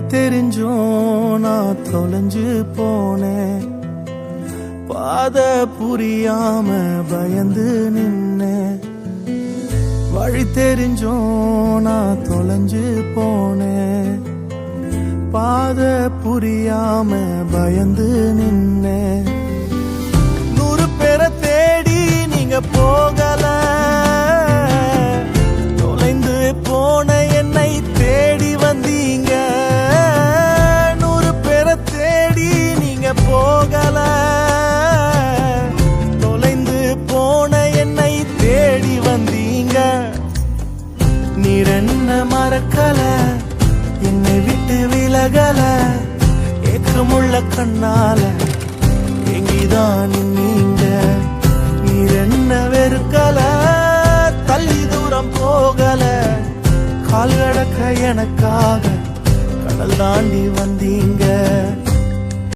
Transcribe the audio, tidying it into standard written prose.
வழி தெரிஞ்சோ நான் தொலைஞ்சு போனேன், பாத புரியாம பயந்து நின்னேன். வழி தெரிஞ்சோ நான் தொலைஞ்சு போனேன், பாத புரியாம பயந்து நின்னேன். 100 பேரை தேடி நீங்க போகல, தொலைந்து போன என்னை தேடி வந்தீங்க. 100 பேரை தேடி நீங்க போகல, தொலைந்து போன என்னை தேடி வந்தீங்க. நீர் என்ன மறக்கல, என்னை விட்டு விலகல, ஏக்கமுள்ள கண்ணால எங்கிதான் நீங்க. நீர் என்ன வெறுக்கல, தள்ளி தூரம் போகல, கால் கடக்க எனக்காக கடல் தாண்டி வந்தீங்க.